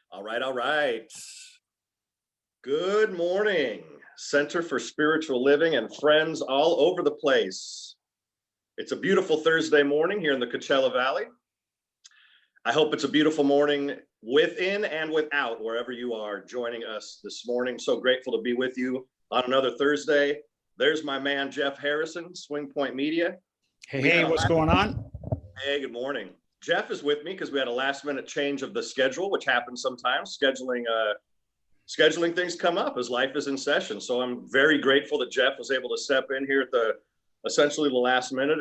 All right, all right. Good morning, Center for Spiritual Living and friends all over the place. It's a beautiful Thursday morning here in the Coachella Valley. I hope it's a beautiful morning within and without, wherever you are joining us this morning. So grateful to be with you on another Thursday. There's my man, Jeff Harrison, Swing Point Media. Hey, what's going on? Hey, good morning. Jeff is with me because we had a last minute change of the schedule, which happens sometimes. Scheduling things come up as life is in session. So I'm very grateful that Jeff was able to step in here at essentially the last minute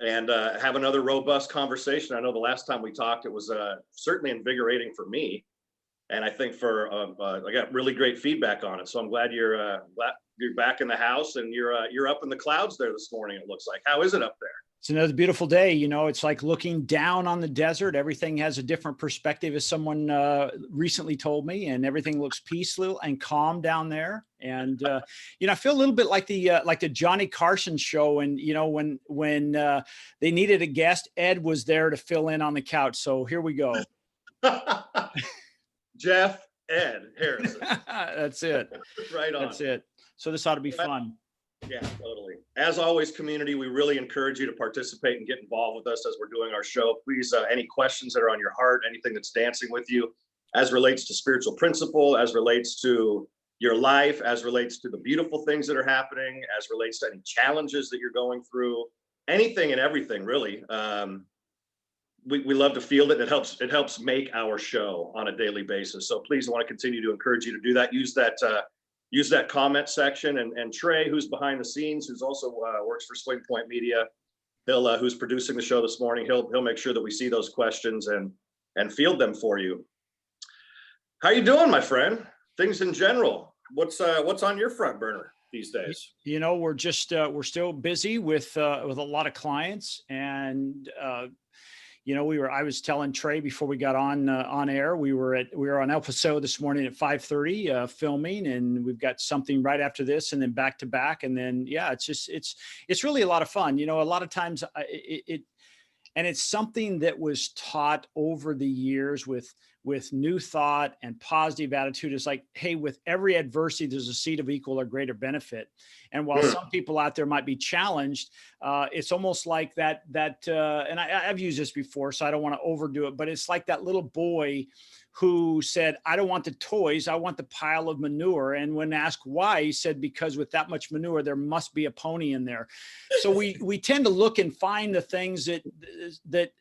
and have another robust conversation. I know the last time we talked, it was certainly invigorating for me, and I think I got really great feedback on it. So I'm glad you're back in the house and you're up in the clouds there this morning. It looks like. How is it up there? It's another beautiful day. You know, it's like looking down on the desert. Everything has a different perspective, as someone recently told me, and everything looks peaceful and calm down there. And I feel a little bit like the Johnny Carson show. And when they needed a guest, Ed was there to fill in on the couch. So here we go. Jeff, Ed Harrison. That's it. Right on. That's it. So this ought to be fun. Yeah, totally. As always, community, we really encourage you to participate and get involved with us as we're doing our show. Please, any questions that are on your heart, anything that's dancing with you as relates to spiritual principle, as relates to your life, as relates to the beautiful things that are happening, as relates to any challenges that you're going through, anything and everything, really. We love to field it. It helps make our show on a daily basis. So please, I want to continue to encourage you to do that. Use that comment section, and Trey, who's behind the scenes, who's also works for Swing Point Media, who's producing the show this morning. He'll make sure that we see those questions and field them for you. How you doing, my friend? Things in general. What's on your front burner these days? You know, we're still busy with a lot of clients, and I was telling Trey before we got on air, we were on El Paso this morning at 5:30 filming, and we've got something right after this, and then back to back, and then it's really a lot of fun. You know, a lot of times and it's something that was taught over the years with new thought and positive attitude. It's like, hey, with every adversity, there's a seed of equal or greater benefit. And while some people out there might be challenged, it's almost like that. And I've used this before, so I don't want to overdo it, but it's like that little boy who said, I don't want the toys, I want the pile of manure. And when asked why, he said, because with that much manure, there must be a pony in there. So we tend to look and find the things that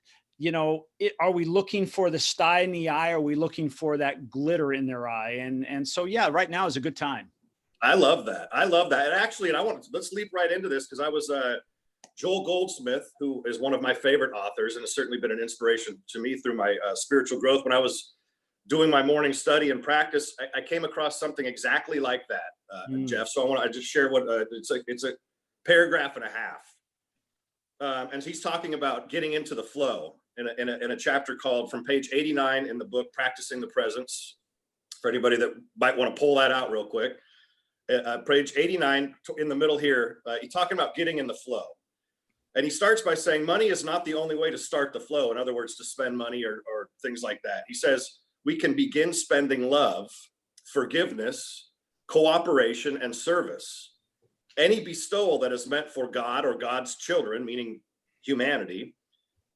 are we looking for the sty in the eye? Or are we looking for that glitter in their eye? And so, yeah, right now is a good time. I love that. And actually, let's leap right into this, because I was Joel Goldsmith, who is one of my favorite authors and has certainly been an inspiration to me through my spiritual growth. When I was doing my morning study and practice, I came across something exactly like that, Jeff. So I just share what it's a paragraph and a half. And he's talking about getting into the flow in a chapter called, from page 89 in the book, Practicing the Presence. For anybody that might want to pull that out real quick. Page 89 in the middle here, he's talking about getting in the flow. And he starts by saying, money is not the only way to start the flow. In other words, to spend money or things like that. He says, we can begin spending love, forgiveness, cooperation, and service. Any bestowal that is meant for God or God's children, meaning humanity,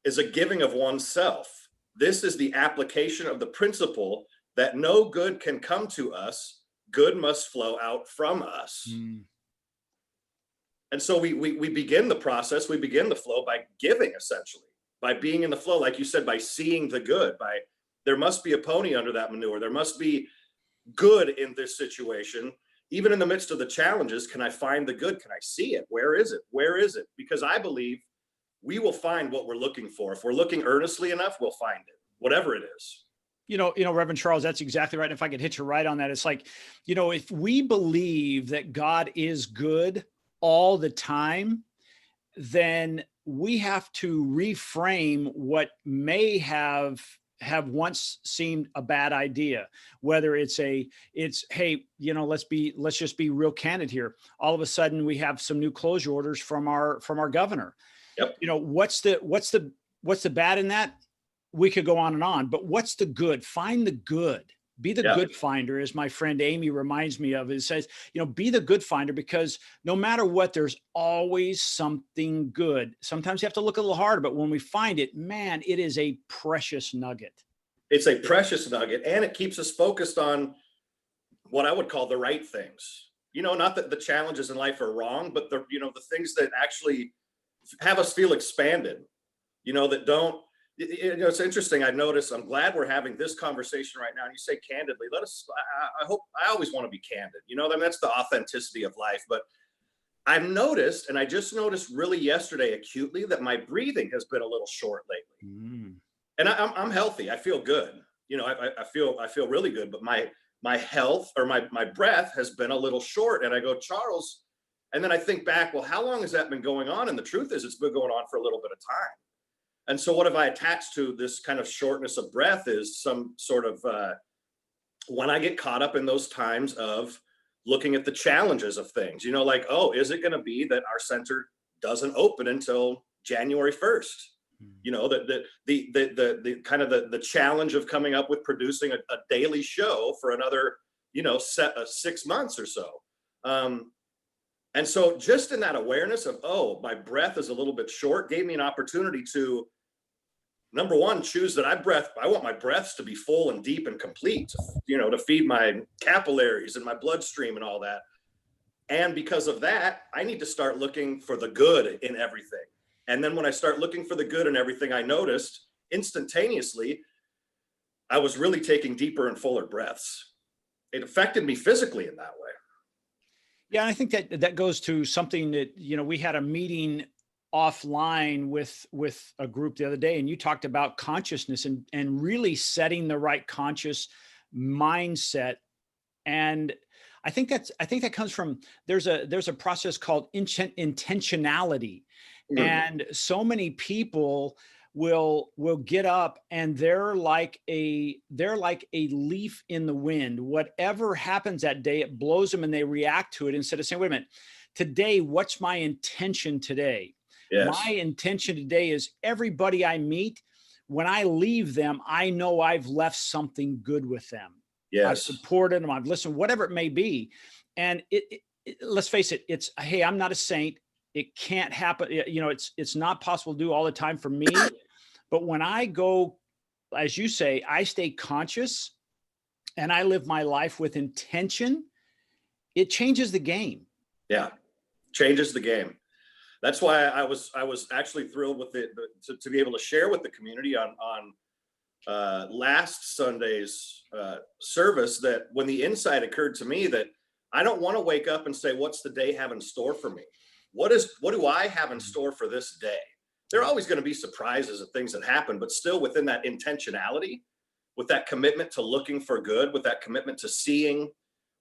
is a giving of oneself. This is the application of the principle that no good can come to us. Good must flow out from us. And so we begin the process, we begin the flow by giving, essentially, by being in the flow, like you said, by seeing the good, there must be a pony under that manure. There must be good in this situation. Even in the midst of the challenges, can I find the good? Can I see it? Where is it? Where is it? Because I believe we will find what we're looking for. If we're looking earnestly enough, we'll find it, whatever it is. You know, Reverend Charles, that's exactly right. And if I could hit you right on that, it's like, if we believe that God is good all the time, then we have to reframe what may have once seemed a bad idea. Whether it's hey, let's just be real candid here. All of a sudden we have some new closure orders from our governor. Yep. What's the bad in that? we could go on and on, but what's the good? Find the good. Be the Yeah. good finder, as my friend Amy reminds me of. It says, be the good finder, because no matter what, there's always something good. Sometimes you have to look a little harder, but when we find it, man, it is a precious nugget. It's a precious nugget, and it keeps us focused on what I would call the right things. Not that the challenges in life are wrong, but the things that actually have us feel expanded, that don't, it's interesting. I've noticed, I'm glad we're having this conversation right now. And you say candidly, I always want to be candid, that's the authenticity of life. But I've noticed, and I just noticed really yesterday acutely, that my breathing has been a little short lately. And I'm healthy. I feel good. I feel really good, but my health, or my breath, has been a little short. And I go, Charles, and then I think back, well, how long has that been going on? And the truth is, it's been going on for a little bit of time. And so what have I attached to this kind of shortness of breath is some sort of, when I get caught up in those times of looking at the challenges of things, like, oh, is it going to be that our center doesn't open until January 1st? The kind of the challenge of coming up with producing a daily show for another, 6 months or so. And so just in that awareness of, oh, my breath is a little bit short, gave me an opportunity to, number one, choose that I want my breaths to be full and deep and complete, to feed my capillaries and my bloodstream and all that. And because of that, I need to start looking for the good in everything. And then when I start looking for the good in everything, I noticed instantaneously, I was really taking deeper and fuller breaths. It affected me physically in that way. Yeah, I think that goes to something that, we had a meeting offline with a group the other day, and you talked about consciousness and really setting the right conscious mindset. And I think that comes from, there's a process called intentionality. And so many people will get up and they're like a leaf in the wind. Whatever happens that day, it blows them and they react to it instead of saying, wait a minute, today, what's my intention today? Yes. My intention today is everybody I meet, when I leave them, I know I've left something good with them. Yes. I've supported them, I've listened, whatever it may be. And let's face it, it's, hey, I'm not a saint. It can't happen. It's not possible to do all the time for me. But when I go, as you say, I stay conscious and I live my life with intention, it changes the game. Yeah, changes the game. That's why I was actually thrilled with it to be able to share with the community on last Sunday's service, that when the insight occurred to me that I don't want to wake up and say, what's the day have in store for me? What do I have in store for this day? There are always going to be surprises and things that happen, but still within that intentionality, with that commitment to looking for good, with that commitment to seeing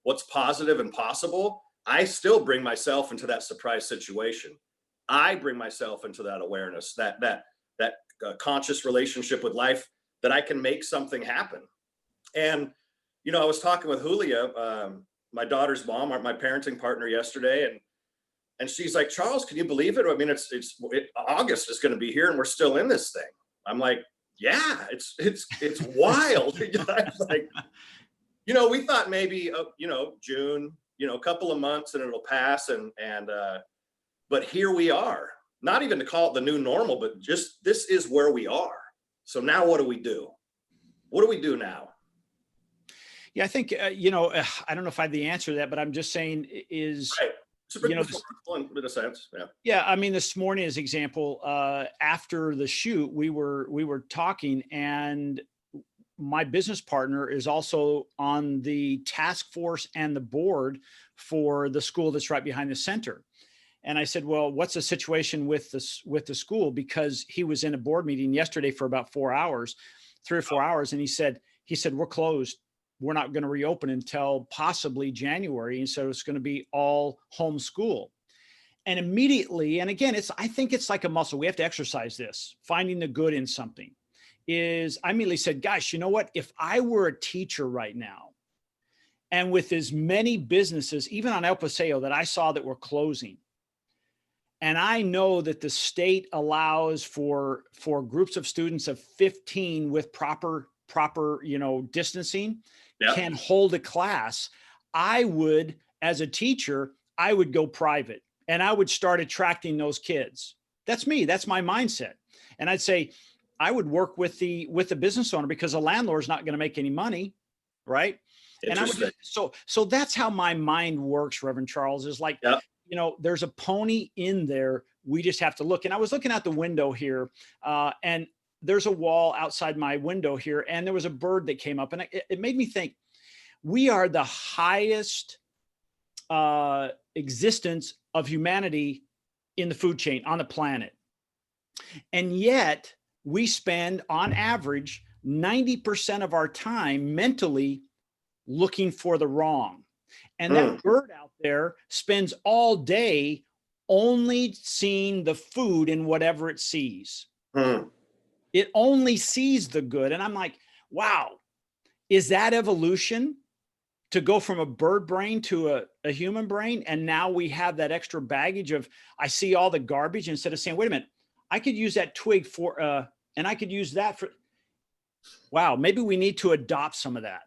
what's positive and possible, I still bring myself into that surprise situation. I bring myself into that awareness, that conscious relationship with life, that I can make something happen. And, I was talking with Julia, my daughter's mom, my parenting partner, yesterday, and she's like, Charles, can you believe it? I mean, August is going to be here and we're still in this thing. I'm like, yeah, it's wild. I'm like, we thought maybe, June, a couple of months and it'll pass. But here we are, not even to call it the new normal, but just, this is where we are. So now what do we do? What do we do now? Yeah, I think, I don't know if I have the answer to that, but I'm just saying is, right. In a sense, yeah. Yeah, I mean, this morning, as example, after the shoot, we were talking, and my business partner is also on the task force and the board for the school that's right behind the center. And I said, well, what's the situation with the school? Because he was in a board meeting yesterday for about 4 hours, 3 or 4 hours, and he said we're closed. We're not going to reopen until possibly January. And so it's going to be all homeschool. And immediately, and again, I think it's like a muscle. We have to exercise this, finding the good in something. I immediately said, gosh, you know what? If I were a teacher right now, and with as many businesses, even on El Paseo, that I saw that were closing, And I know that the state allows for groups of students of 15 with proper, distancing, Yeah. can hold a class. I would, as a teacher, I would go private and I would start attracting those kids. That's me. That's my mindset. And I'd say I would work with the business owner, because a landlord's not going to make any money, right? And I would Interesting. so that's how my mind works, Reverend Charles, is like, Yeah. there's a pony in there. We just have to look. And I was looking out the window here, and there's a wall outside my window here, and there was a bird that came up, and it made me think, we are the highest existence of humanity in the food chain on the planet. And yet we spend on average 90% of our time mentally looking for the wrong. And that bird out there spends all day only seeing the food in whatever it sees. It only sees the good. And I'm like, wow, is that evolution? To go from a bird brain to a human brain? And now we have that extra baggage of, I see all the garbage, instead of saying, wait a minute, I could use that twig for, and I could use that for, wow, maybe we need to adopt some of that.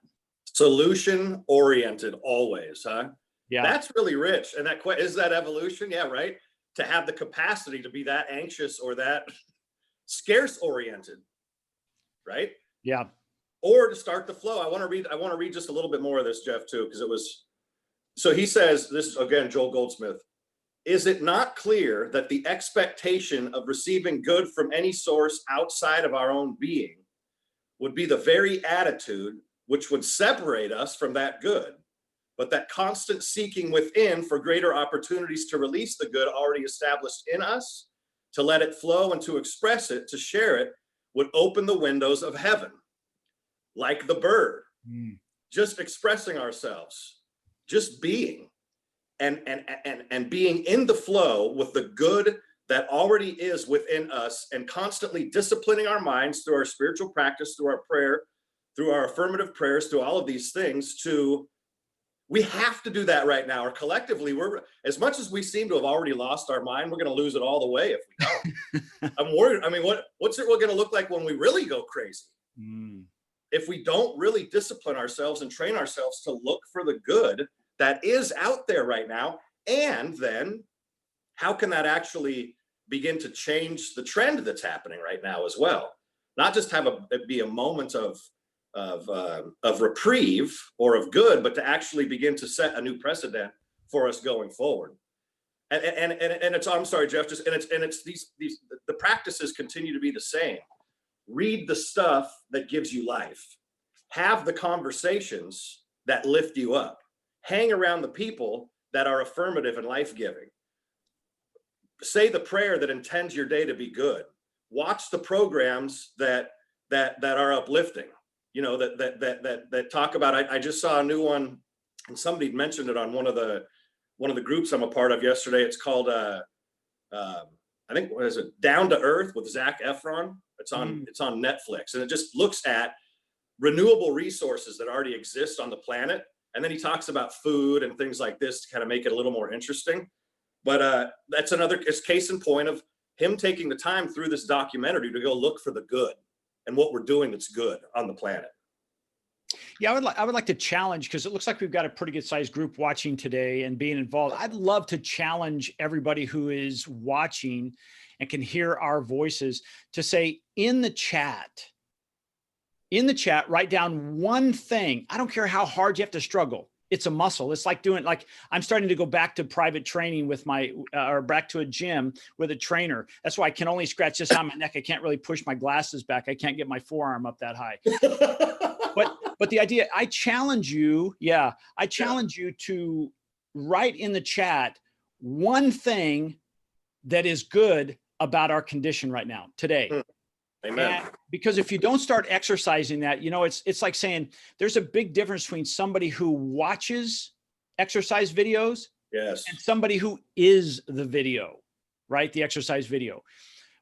Solution oriented always, huh? Yeah. That's really rich. And is that evolution? Yeah, right. To have the capacity to be that anxious or that scarce oriented, right? Yeah. Or to start the flow. I want to read just a little bit more of this, Jeff, too, because so he says, this is again, Joel Goldsmith, is it not clear that the expectation of receiving good from any source outside of our own being would be the very attitude which would separate us from that good, but that constant seeking within for greater opportunities to release the good already established in us, to let it flow and to express it, to share it, would open the windows of heaven? Like the bird, just expressing ourselves, just being, and being in the flow with the good that already is within us, and constantly disciplining our minds through our spiritual practice, through our prayer, through our affirmative prayers, through all of these things. We have to do that right now, or collectively, we're, as much as we seem to have already lost our mind, we're going to lose it all the way if we don't. I'm worried. I mean, what's it going to look like when we really go crazy? If we don't really discipline ourselves and train ourselves to look for the good that is out there right now, and then how can that actually begin to change the trend that's happening right now as well? Not just have it be a moment of reprieve or of good, but to actually begin to set a new precedent for us going forward. And it's, I'm sorry, Jeff, it's these the practices continue to be the same. Read the stuff that gives you life. Have the conversations that lift you up. Hang around the people that are affirmative and life-giving. Say the prayer that intends your day to be good. Watch the programs that are uplifting. That talk about. I just saw a new one, and somebody mentioned it on one of the groups I'm a part of yesterday. It's called I think, what is it? Down to Earth with Zac Efron. It's on Netflix, and it just looks at renewable resources that already exist on the planet. And then he talks about food and things like this to kind of make it a little more interesting. But that's another case in point of him taking the time through this documentary to go look for the good and what we're doing that's good on the planet. Yeah, I would like to challenge, because it looks like we've got a pretty good sized group watching today and being involved. I'd love to challenge everybody who is watching and can hear our voices to say in the chat, write down one thing. I don't care how hard you have to struggle. It's a muscle. It's like I'm starting to go back to private training with or back to a gym with a trainer. That's why I can only scratch this on my neck. I can't really push my glasses back. I can't get my forearm up that high. But the idea, I challenge you to write in the chat one thing that is good about our condition right now, today. Amen. And because if you don't start exercising that, it's like saying there's a big difference between somebody who watches exercise videos and somebody who is the video, right? The exercise video.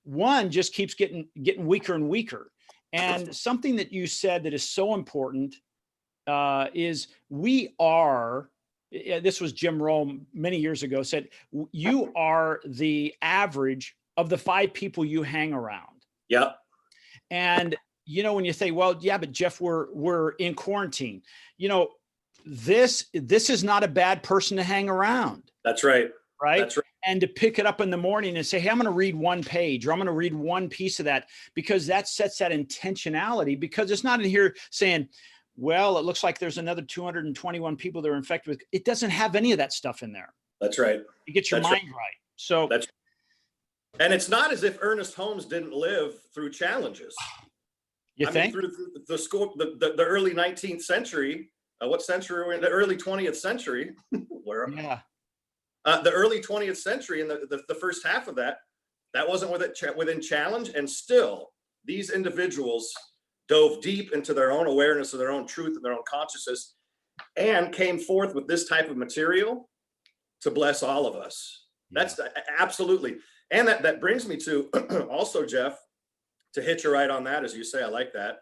One just keeps getting weaker and weaker. And something that you said that is so important is we are this was Jim Rome many years ago, said, you are the average of the 5 people you hang around. Yep. And, when you say, well, yeah, but Jeff, we're in quarantine, this is not a bad person to hang around. That's right. Right. That's right. And to pick it up in the morning and say, hey, I'm going to read one page, or I'm going to read one piece of that, because that sets that intentionality, because it's not in here saying, well, it looks like there's another 221 people that are infected with. It doesn't have any of that stuff in there. That's right. You get your mind right. So and it's not as if Ernest Holmes didn't live through challenges. You think? Through the early 19th century, what century are we in? The early 20th century. Where am I? Yeah. The early 20th century and the first half of that wasn't within challenge. And still, these individuals dove deep into their own awareness of their own truth and their own consciousness, and came forth with this type of material to bless all of us. Yeah. That's absolutely. And that brings me to also, Jeff, to hit you right on that, as you say, I like that.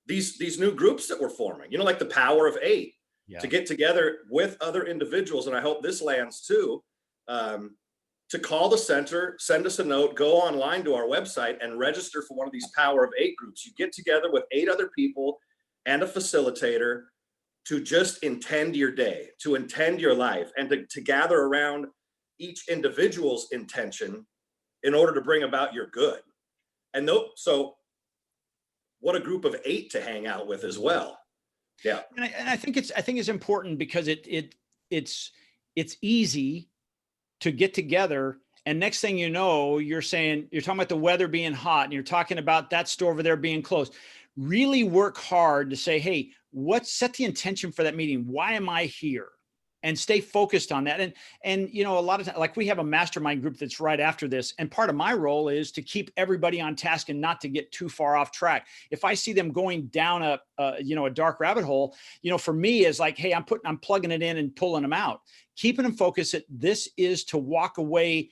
These new groups that we're forming, like the Power of 8. Yeah. To get together with other individuals, and I hope this lands too, to call the center, send us a note, go online to our website and register for one of these Power of 8 groups. You get together with 8 other people and a facilitator to just intend your day, to intend your life, and to gather around each individual's intention in order to bring about your good. And so what a group of 8 to hang out with as well. Yeah. And I think it's important, because it's easy to get together, and next thing you know, you're talking about the weather being hot, and you're talking about that store over there being closed. Really work hard to say, hey, set the intention for that meeting? Why am I here? And stay focused on that. And a lot of times, like, we have a mastermind group that's right after this. And part of my role is to keep everybody on task and not to get too far off track. If I see them going down a dark rabbit hole, for me is like, hey, I'm plugging it in and pulling them out, keeping them focused. This is to walk away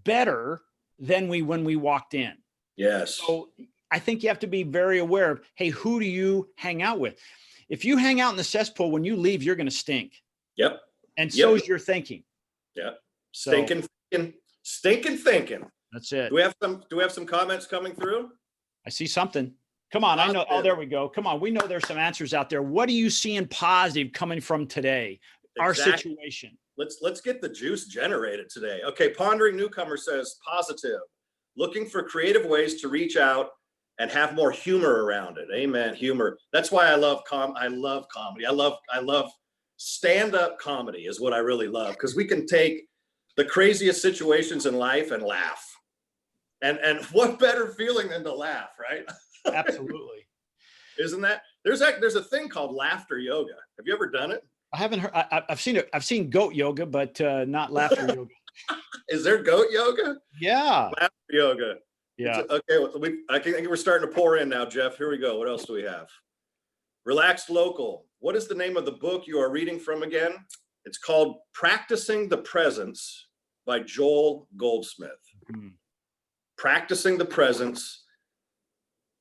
better than when we walked in. Yes. So I think you have to be very aware of, hey, who do you hang out with? If you hang out in the cesspool, when you leave, you're going to stink. Yep. And so is your thinking. Yep. Stinking thinking. That's it. Do we have some comments coming through? I see something. Come on. I know. Oh, there we go. Come on. We know there's some answers out there. What are you seeing positive coming from today? Exactly. Our situation. Let's get the juice generated today. Okay. Pondering Newcomer says positive, looking for creative ways to reach out and have more humor around it. Amen. Humor. That's why I love I love comedy. I love stand-up comedy is what I really love, because we can take the craziest situations in life and laugh. And what better feeling than to laugh, right? Absolutely. Isn't that? There's a thing called laughter yoga. Have you ever done it? I haven't heard. I've seen it. I've seen goat yoga, but not laughter yoga. Is there goat yoga? Yeah. Laughter yoga. Yeah. Okay. I think we're starting to pour in now, Jeff. Here we go. What else do we have? Relaxed Local. What is the name of the book you are reading from again? It's called Practicing the Presence by Joel Goldsmith. Mm-hmm. Practicing the Presence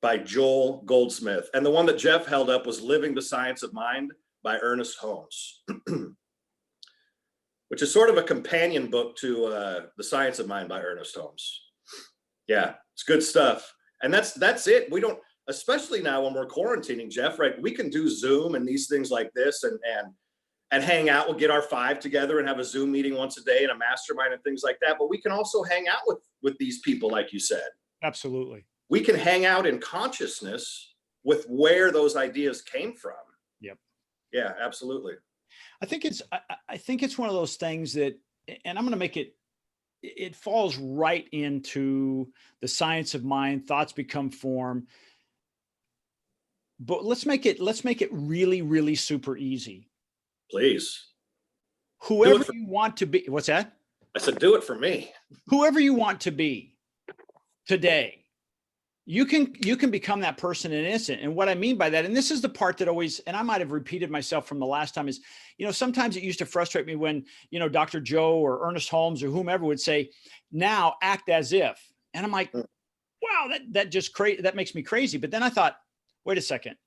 by Joel Goldsmith. And the one that Jeff held up was Living the Science of Mind by Ernest Holmes, which is sort of a companion book to The Science of Mind by Ernest Holmes. Yeah, it's good stuff. And that's it. We don't, especially now when we're quarantining, Jeff, right? We can do Zoom and these things like this and hang out. We'll get our 5 together and have a Zoom meeting once a day and a mastermind and things like that. But we can also hang out with these people, like you said. Absolutely. We can hang out in consciousness with where those ideas came from. Yep. Yeah, absolutely. I think it's one of those things that, and I'm going to make it falls right into the science of mind. Thoughts become form. But let's make it really, really super easy. Please. Whoever you want to be. What's that? I said, do it for me. Whoever you want to be today, you can become that person in an instant. And what I mean by that, and this is the part that always, and I might have repeated myself from the last time, is, sometimes it used to frustrate me when, Dr. Joe or Ernest Holmes or whomever would say, now act as if. And I'm like, wow, that makes me crazy. But then I thought, wait a second.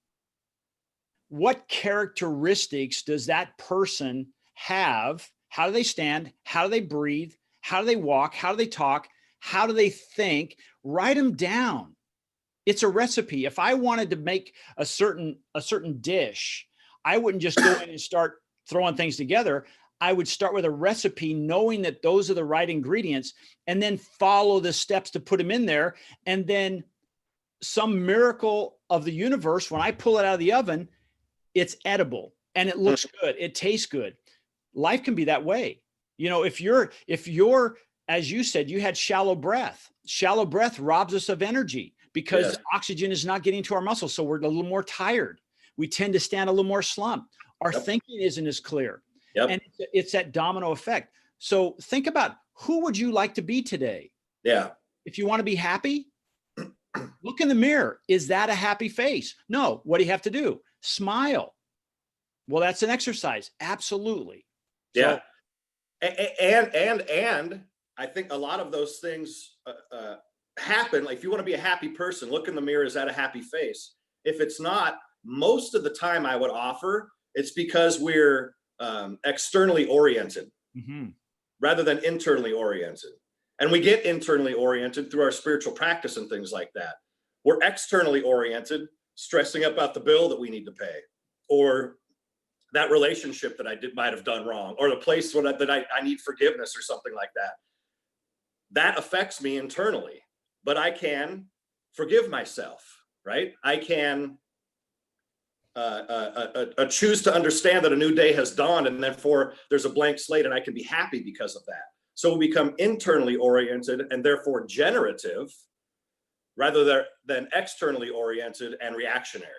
what characteristics does that person have? How do they stand? How do they breathe? How do they walk? How do they talk? How do they think? Write them down. It's a recipe. If I wanted to make a certain dish, I wouldn't just go in and start throwing things together. I would start with a recipe, knowing that those are the right ingredients, and then follow the steps to put them in there. And then some miracle of the universe, when I pull it out of the oven, it's edible and it looks good. It tastes good. Life can be that way. You know, if you're, as you said, you had shallow breath. Shallow breath robs us of energy because oxygen is not getting to our muscles. So we're a little more tired. We tend to stand a little more slumped. Our thinking isn't as clear. And it's that domino effect. So think about, who would you like to be today? Yeah. If you want to be happy, look in the mirror. Is that a happy face? No. What do you have to do? Smile. Well, that's an exercise. Absolutely. Yeah. So, and I think a lot of those things happen. Like, if you want to be a happy person, look in the mirror. Is that a happy face? If it's not, most of the time I would offer, it's because we're externally oriented rather than internally oriented. And we get internally oriented through our spiritual practice and things like that. We're externally oriented, stressing about the bill that we need to pay, or that relationship that I might have done wrong, or the place that I need forgiveness or something like that. That affects me internally, but I can forgive myself, right? I can choose to understand that a new day has dawned, and therefore there's a blank slate, and I can be happy because of that. So we become internally oriented and therefore generative rather than externally oriented and reactionary.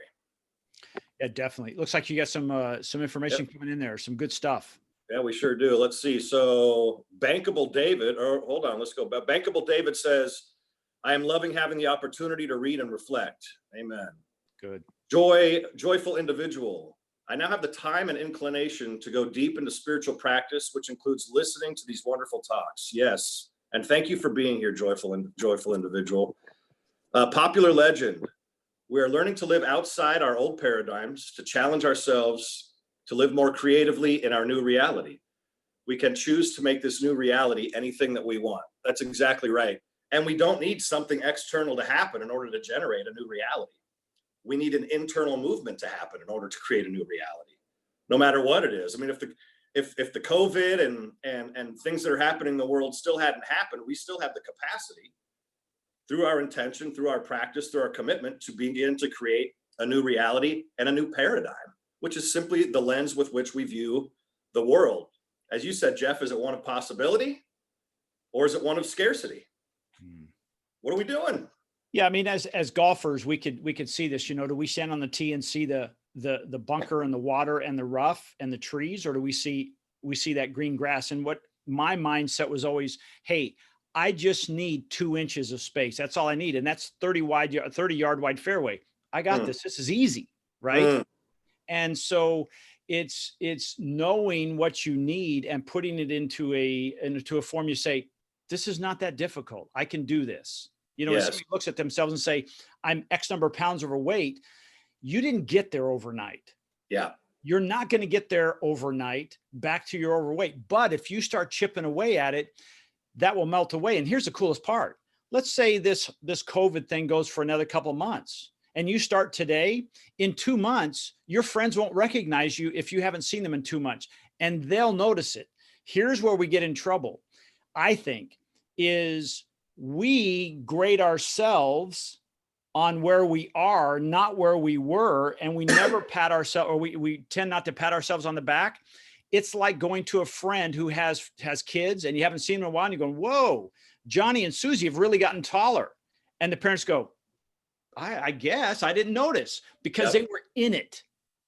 Yeah, definitely. Looks like you got some information coming in there, some good stuff. Yeah, we sure do. Let's see. So Bankable David, or hold on, let's go back. Bankable David says, I am loving having the opportunity to read and reflect. Amen. Good. Joyful individual. I now have the time and inclination to go deep into spiritual practice, which includes listening to these wonderful talks. Yes. And thank you for being here, joyful individual. Popular legend. We are learning to live outside our old paradigms, to challenge ourselves, to live more creatively in our new reality. We can choose to make this new reality anything that we want. That's exactly right. And we don't need something external to happen in order to generate a new reality. We need an internal movement to happen in order to create a new reality, no matter what it is. I mean, if the COVID and things that are happening in the world still hadn't happened, we still have the capacity, through our intention, through our practice, through our commitment, to begin to create a new reality and a new paradigm, which is simply the lens with which we view the world. As you said, Jeff, is it one of possibility or is it one of scarcity? What are we doing? Yeah, I mean, as golfers, we could see this. You know, do we stand on the tee and see the bunker and the water and the rough and the trees, or do we see that green grass? And what my mindset was always, hey, I just need 2 inches of space. That's all I need, and that's 30-yard wide fairway. I got this. This is easy, right? And so it's knowing what you need and putting it into a form. You say, this is not that difficult. I can do this. You know, when somebody looks at themselves and say, I'm X number of pounds overweight, you didn't get there overnight. Yeah. You're not going to get there overnight back to your overweight. But if you start chipping away at it, that will melt away. And here's the coolest part. Let's say this COVID thing goes for another couple of months, and you start today. In 2 months, your friends won't recognize you if you haven't seen them in 2 months, and they'll notice it. Here's where we get in trouble, I think, is we grade ourselves on where we are, not where we were. And we never pat ourselves, or we tend not to pat ourselves on the back. It's like going to a friend who has kids and you haven't seen them in a while, and you're going, whoa, Johnny and Susie have really gotten taller. And the parents go, I guess I didn't notice, because they were in it.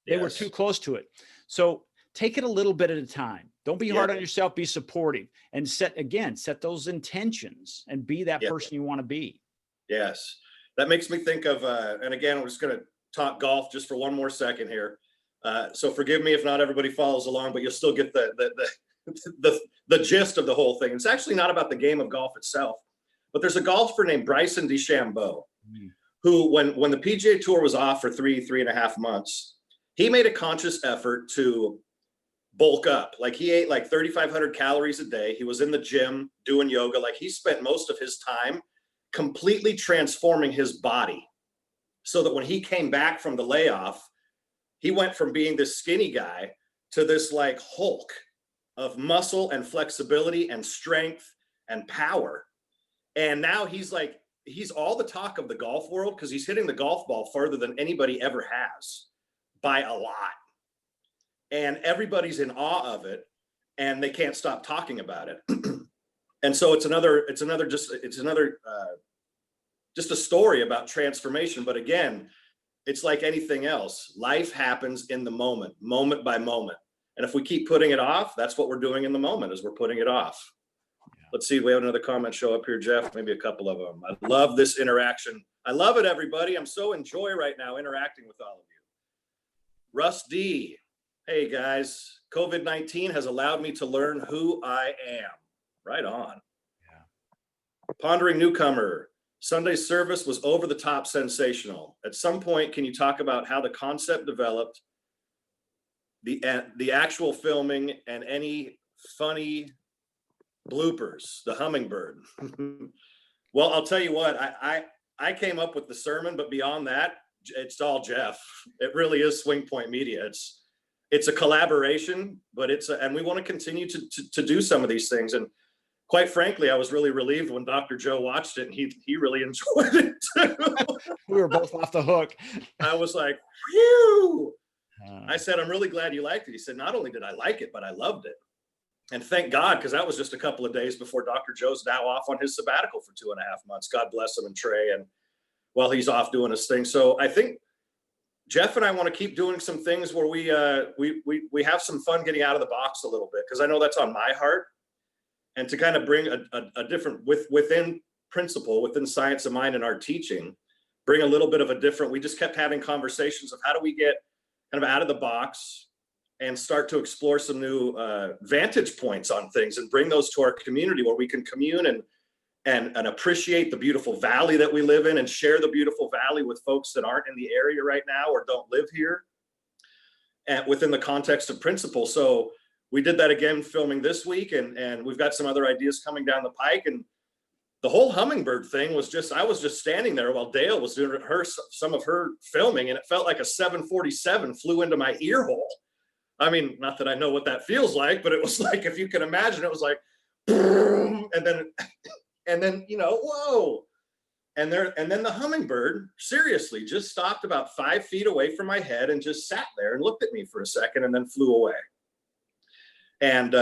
They were too close to it. So take it a little bit at a time. Don't be hard on yourself, be supportive, and set those intentions and be that person you want to be. Yes. That makes me think of, and again, we're just going to talk golf just for one more second here. So forgive me if not everybody follows along, but you'll still get the gist of the whole thing. It's actually not about the game of golf itself, but there's a golfer named Bryson DeChambeau, who when the PGA Tour was off for 3.5 months, he made a conscious effort to bulk up. Like he ate like 3,500 calories a day. He was in the gym doing yoga. Like he spent most of his time completely transforming his body so that when he came back from the layoff, he went from being this skinny guy to this like Hulk of muscle and flexibility and strength and power. And now he's all the talk of the golf world because he's hitting the golf ball further than anybody ever has by a lot. And everybody's in awe of it and they can't stop talking about it. And so it's just a story about transformation. But again, it's like anything else. Life happens in the moment, moment by moment. And if we keep putting it off, that's what we're doing in the moment, is we're putting it off. Yeah. Let's see if we have another comment show up here, Jeff, maybe a couple of them. I love this interaction. I love it, everybody. I'm so enjoy right now interacting with all of you. Russ D. Hey guys, COVID-19 has allowed me to learn who I am. Right on. Yeah. Pondering Newcomer. Sunday's service was over the top sensational. At some point, can you talk about how the concept developed, the actual filming, and any funny bloopers, the hummingbird? Well, I'll tell you what, I came up with the sermon, but beyond that, it's all Jeff. It really is Swing Point Media. It's a collaboration, but and we want to continue to do some of these things. And quite frankly, I was really relieved when Dr. Joe watched it and he really enjoyed it too. We were both off the hook. I was like, phew. I said, I'm really glad you liked it. He said, not only did I like it, but I loved it. And thank God, because that was just a couple of days before Dr. Joe's now off on his sabbatical for 2.5 months. God bless him and Trey. And while he's off doing his thing. So I think Jeff and I want to keep doing some things where we have some fun getting out of the box a little bit, because I know that's on my heart. And to kind of bring a different, within principle, within Science of Mind and our teaching, bring a little bit of a different, we just kept having conversations of how do we get kind of out of the box and start to explore some new vantage points on things and bring those to our community where we can commune and appreciate the beautiful valley that we live in and share the beautiful valley with folks that aren't in the area right now or don't live here, and within the context of principle. So we did that again filming this week, and we've got some other ideas coming down the pike. And the whole hummingbird thing was just, I was just standing there while Dale was doing some of her filming, and it felt like a 747 flew into my ear hole. I mean, not that I know what that feels like, but it was like, if you can imagine, it was like, boom, and then, you know, whoa. And then the hummingbird seriously just stopped about 5 feet away from my head and just sat there and looked at me for a second and then flew away. And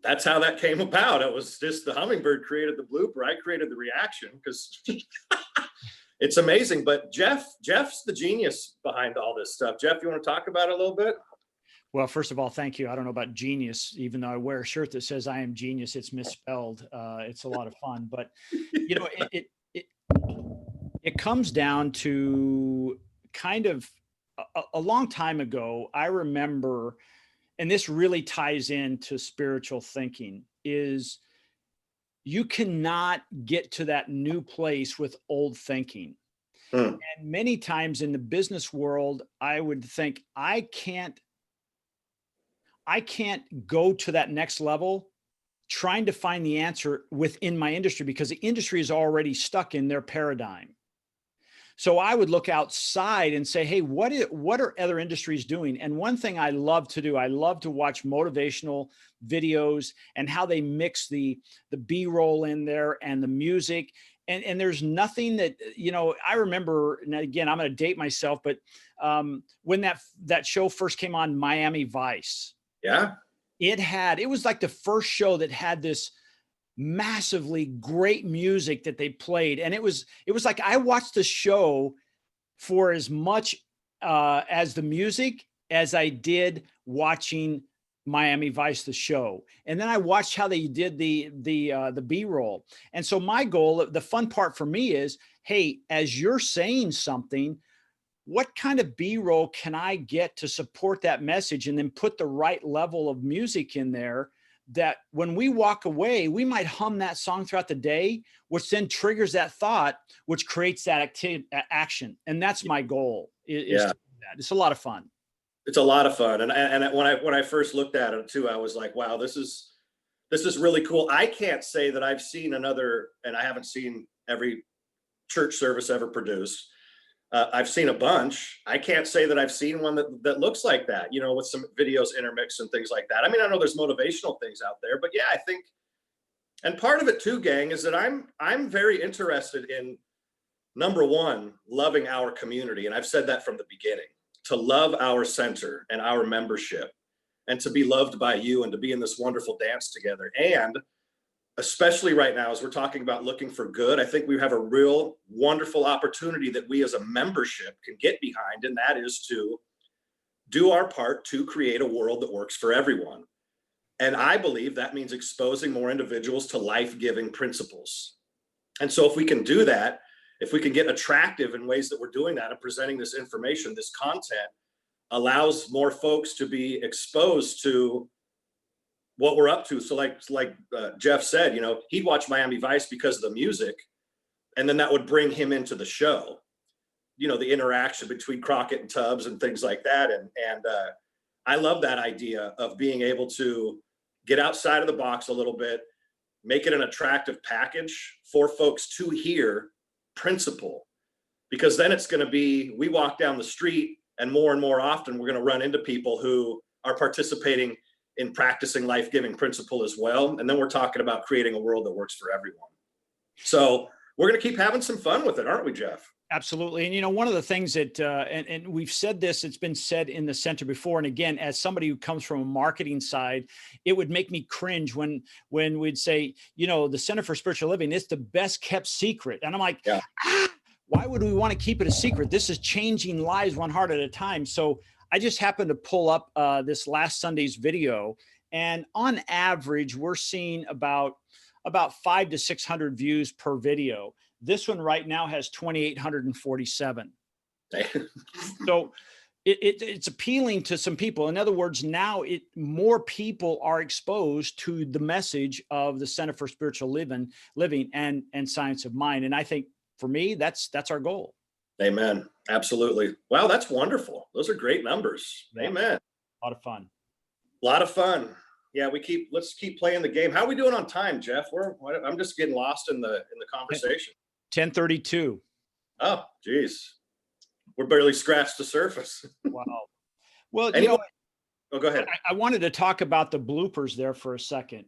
that's how that came about. It was just the hummingbird created the blooper. I created the reaction because it's amazing. But Jeff's the genius behind all this stuff. Jeff, you want to talk about it a little bit? Well, first of all, thank you. I don't know about genius, even though I wear a shirt that says I am genius. It's misspelled. It's a lot of fun, but you know, it comes down to kind of a long time ago. I remember, and this really ties into spiritual thinking, is you cannot get to that new place with old thinking. And many times in the business world, I would think I can't go to that next level trying to find the answer within my industry because the industry is already stuck in their paradigm. So I would look outside and say, hey, what are other industries doing? And one thing I love to do, I love to watch motivational videos and how they mix the B-roll in there and the music. And there's nothing that, you know, I remember, and again, I'm going to date myself, but when that show first came on, Miami Vice. Yeah. It was like the first show that had this massively great music that they played. And it was like, I watched the show for as much as the music as I did watching Miami Vice, the show. And then I watched how they did the B-roll. And so my goal, the fun part for me is, hey, as you're saying something, what kind of B-roll can I get to support that message, and then put the right level of music in there that when we walk away, we might hum that song throughout the day, which then triggers that thought, which creates that action. And that's my goal. Is to do that. It's a lot of fun. It's a lot of fun. And when I first looked at it too, I was like, wow, this is really cool. I can't say that I've seen another, and I haven't seen every church service ever produced. I've seen a bunch. I can't say that I've seen one that looks like that, you know, with some videos intermixed and things like that. I mean, I know there's motivational things out there, but yeah, I think, and part of it too, gang, is that I'm very interested in, number one, loving our community. And I've said that from the beginning, to love our center and our membership, and to be loved by you, and to be in this wonderful dance together. And especially right now, as we're talking about looking for good, I think we have a real wonderful opportunity that we as a membership can get behind. And that is to do our part to create a world that works for everyone. And I believe that means exposing more individuals to life-giving principles. And so if we can do that, if we can get attractive in ways that we're doing that and presenting this information, this content allows more folks to be exposed to what we're up to. So like Jeff said, you know, he'd watch Miami Vice because of the music, and then that would bring him into the show, you know, the interaction between Crockett and Tubbs and things like that. And I love that idea of being able to get outside of the box a little bit, make it an attractive package for folks to hear principle, because then it's going to be, we walk down the street and more often we're going to run into people who are participating in practicing life-giving principle as well. And then we're talking about creating a world that works for everyone. So we're going to keep having some fun with it, aren't we, Jeff? Absolutely. And, you know, one of the things that, and we've said this, it's been said in the center before. And again, as somebody who comes from a marketing side, it would make me cringe when we'd say, you know, the Center for Spiritual Living, it's the best kept secret. And I'm like, yeah. Why would we want to keep it a secret? This is changing lives one heart at a time. So I just happened to pull up this last Sunday's video, and on average, we're seeing about 500 to 600 views per video. This one right now has 2,847. So it's appealing to some people. In other words, now more people are exposed to the message of the Center for Spiritual Living and Science of Mind. And I think for me, that's our goal. Amen. Absolutely. Wow, that's wonderful. Those are great numbers. Yeah. Amen. A lot of fun. A lot of fun. Yeah, let's keep playing the game. How are we doing on time, Jeff? I'm just getting lost in the conversation. 10:32. Oh, geez. We're barely scratched the surface. Wow. Well, anyway, you know, oh, go ahead. I wanted to talk about the bloopers there for a second.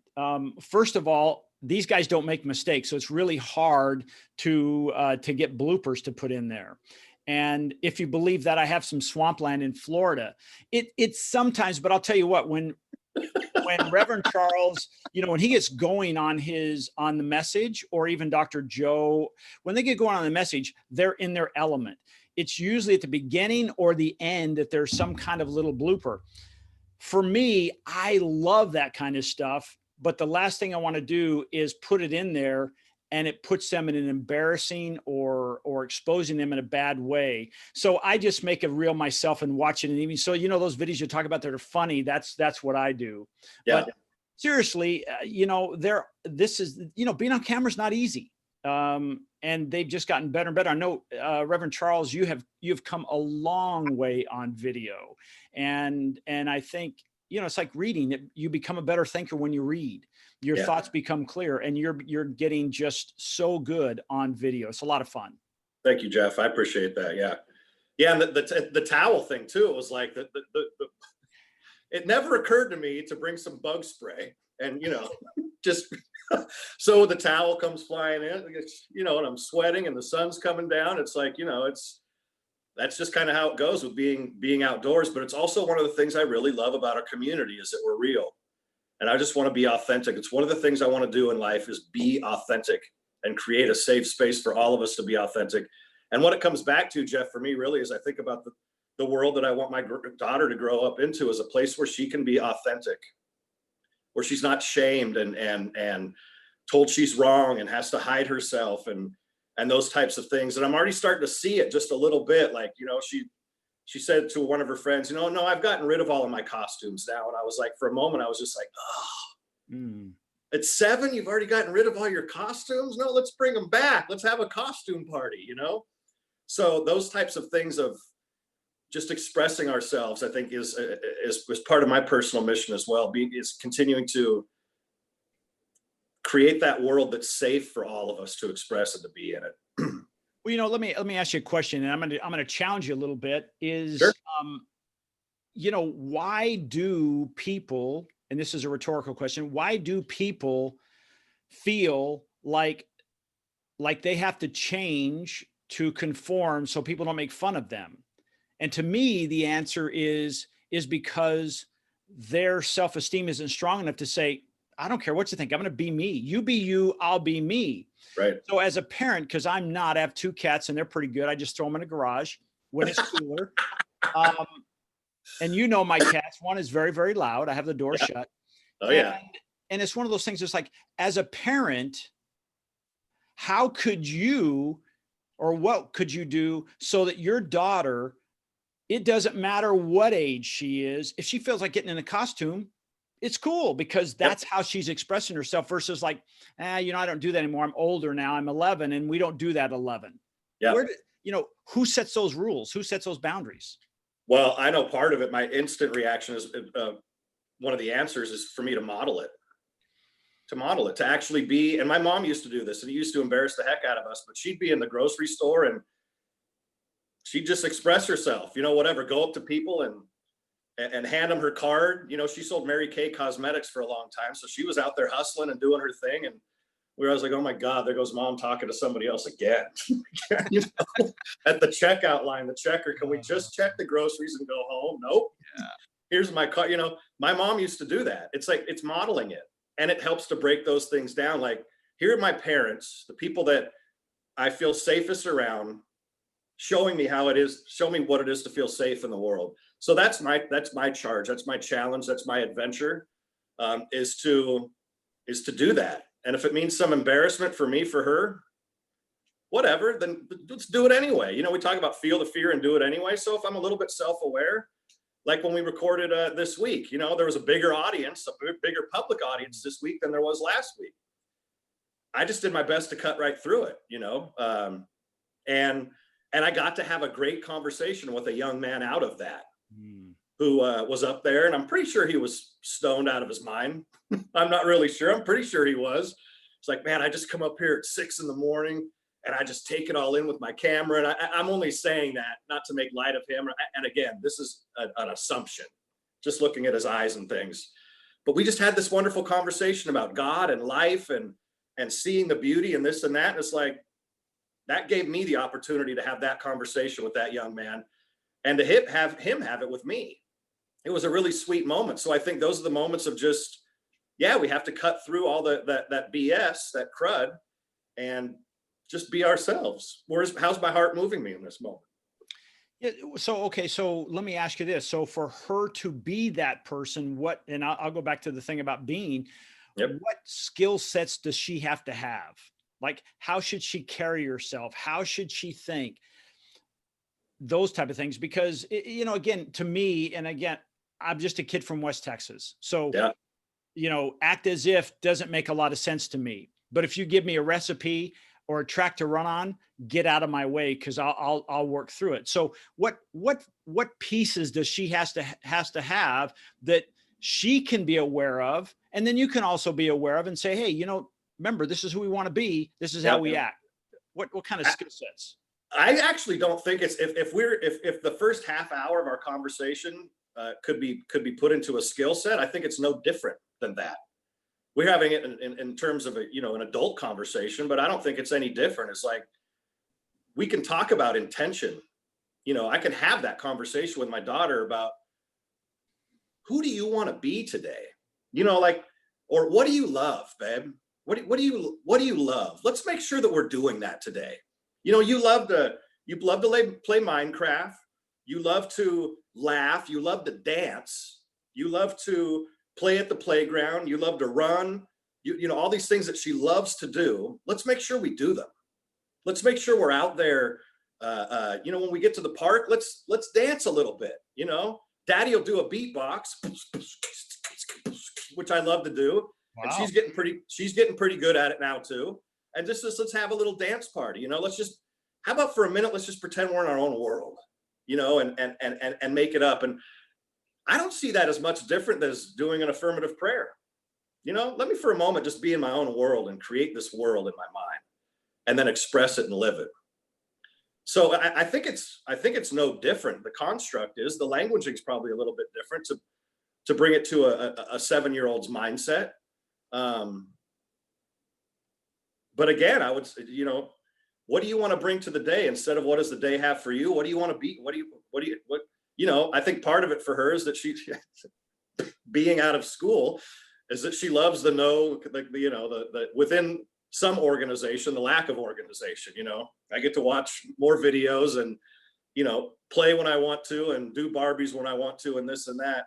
First of all, these guys don't make mistakes, so it's really hard to get bloopers to put in there. And if you believe that, I have some swampland in Florida. It's sometimes, but I'll tell you what, when Reverend Charles, you know, when he gets going on the message, or even Dr. Joe, when they get going on the message, they're in their element. It's usually at the beginning or the end that there's some kind of little blooper. For me, I love that kind of stuff. But the last thing I want to do is put it in there and it puts them in an embarrassing or exposing them in a bad way. So I just make it real myself and watch it. And even so, you know, those videos you talk about that are funny, that's what I do. Yeah. But seriously, you know, being on camera is not easy. And they've just gotten better and better. I know, Reverend Charles, you've come a long way on video. And I think, you know, it's like reading. You become a better thinker when you read. Your thoughts become clear, and you're getting just so good on video. It's a lot of fun. Thank you, Jeff. I appreciate that. Yeah. Yeah. And the towel thing too, it was like it never occurred to me to bring some bug spray and, you know, just so the towel comes flying in, you know, and I'm sweating and the sun's coming down. It's like, you know, that's just kind of how it goes with being outdoors. But it's also one of the things I really love about our community is that we're real. And I just want to be authentic. It's one of the things I want to do in life is be authentic and create a safe space for all of us to be authentic. And what it comes back to, Jeff, for me really is I think about the world that I want my daughter to grow up into as a place where she can be authentic, where she's not shamed and told she's wrong and has to hide herself and those types of things. And I'm already starting to see it just a little bit. Like, you know, she said to one of her friends, you know, no, I've gotten rid of all of my costumes now. And I was like, for a moment, I was just like, oh, At 7, you've already gotten rid of all your costumes? No, let's bring them back. Let's have a costume party, you know? So those types of things of just expressing ourselves, I think is part of my personal mission as well. Is continuing to create that world that's safe for all of us to express and to be in it. Well, let me ask you a question, and I'm gonna challenge you a little bit. Sure. Why do people, and this is a rhetorical question, why do people feel like they have to change to conform so people don't make fun of them? And to me, the answer is because their self-esteem isn't strong enough to say, I don't care what you think. I'm going to be me. You be you. I'll be me. Right. So as a parent, because I have 2 cats and they're pretty good. I just throw them in the garage when it's cooler. And my cats, one is very, very loud. I have the door shut. Oh yeah. And it's one of those things. It's like, as a parent, how could you, or what could you do so that your daughter, it doesn't matter what age she is, if she feels like getting in a costume, it's cool, because that's how she's expressing herself, versus like, I don't do that anymore. I'm older now. I'm 11 and we don't do that at 11. Yeah. Who sets those rules? Who sets those boundaries? Well, I know part of it, my instant reaction is one of the answers is for me to model it, to actually be. And my mom used to do this, and it used to embarrass the heck out of us, but she'd be in the grocery store and she'd just express herself, whatever, go up to people and hand them her card. She sold Mary Kay Cosmetics for a long time. So she was out there hustling and doing her thing. And I was like, oh my God, there goes mom talking to somebody else again. At the checkout line, the checker, can we just check the groceries and go home? Nope. Yeah. Here's my card. My mom used to do that. It's like, it's modeling it, and it helps to break those things down. Like, here are my parents, the people that I feel safest around, showing me how it is, show me what it is to feel safe in the world. So that's my charge. That's my challenge. That's my adventure, is to do that. And if it means some embarrassment for me, for her, whatever, then let's do it anyway. We talk about feel the fear and do it anyway. So if I'm a little bit self-aware, like when we recorded this week, there was a bigger audience, a bigger public audience this week than there was last week. I just did my best to cut right through it, and I got to have a great conversation with a young man out of that, who was up there, and I'm pretty sure he was stoned out of his mind. I'm not really sure. I'm pretty sure he was. It's like, man, I just come up here at 6 a.m. and I just take it all in with my camera. And I'm only saying that not to make light of him. And again, this is an assumption, just looking at his eyes and things. But we just had this wonderful conversation about God and life and seeing the beauty and this and that. And it's like, that gave me the opportunity to have that conversation with that young man, and to have him have it with me. It was a really sweet moment. So I think those are the moments of just, we have to cut through all that BS, that crud, and just be ourselves. How's my heart moving me in this moment? Yeah, so let me ask you this. So for her to be that person, and I'll go back to the thing about being, what skill sets does she have to have? Like, how should she carry herself? How should she think? Those type of things. Because, again, to me, and again, I'm just a kid from West Texas. So, act as if doesn't make a lot of sense to me. But if you give me a recipe or a track to run on, get out of my way, because I'll work through it. So what pieces does she has to have that she can be aware of? And then you can also be aware of and say, hey, remember, this is who we want to be. This is how we act. What kind of skill sets? I actually don't think it's if the first half hour of our conversation could be put into a skill set. I think it's no different than that. We're having it in terms of an adult conversation, but I don't think it's any different. It's like, we can talk about intention. I can have that conversation with my daughter about, who do you want to be today? Or what do you love, babe? What do you love? Let's make sure that we're doing that today. You love to play Minecraft. You love to laugh. You love to dance. You love to play at the playground. You love to run. All these things that she loves to do. Let's make sure we do them. Let's make sure we're out there. When we get to the park, let's dance a little bit. Daddy will do a beatbox, which I love to do. Wow. And she's getting pretty good at it now too. And just let's have a little dance party. How about for a minute, let's just pretend we're in our own world. and make it up. And I don't see that as much different as doing an affirmative prayer. Let me for a moment just be in my own world and create this world in my mind and then express it and live it. So I think it's no different. The construct is, the languaging is probably a little bit different to bring it to a 7-year-old's mindset. But again, I would say, what do you want to bring to the day instead of what does the day have for you? What do you want to be? I think part of it for her is that she being out of school is that she loves the within some organization, the lack of organization. I get to watch more videos and, play when I want to and do Barbies when I want to and this and that.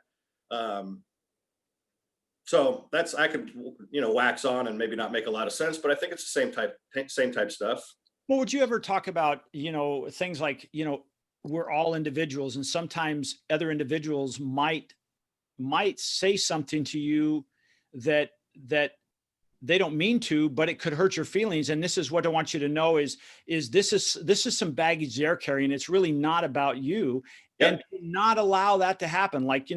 So I could, wax on and maybe not make a lot of sense, but I think it's the same type stuff. Well, would you ever talk about, things like, we're all individuals, and sometimes other individuals might say something to you that they don't mean to, but it could hurt your feelings. And this is what I want you to know is this is some baggage they're carrying. It's really not about you. Yep. And not allow that to happen. Like,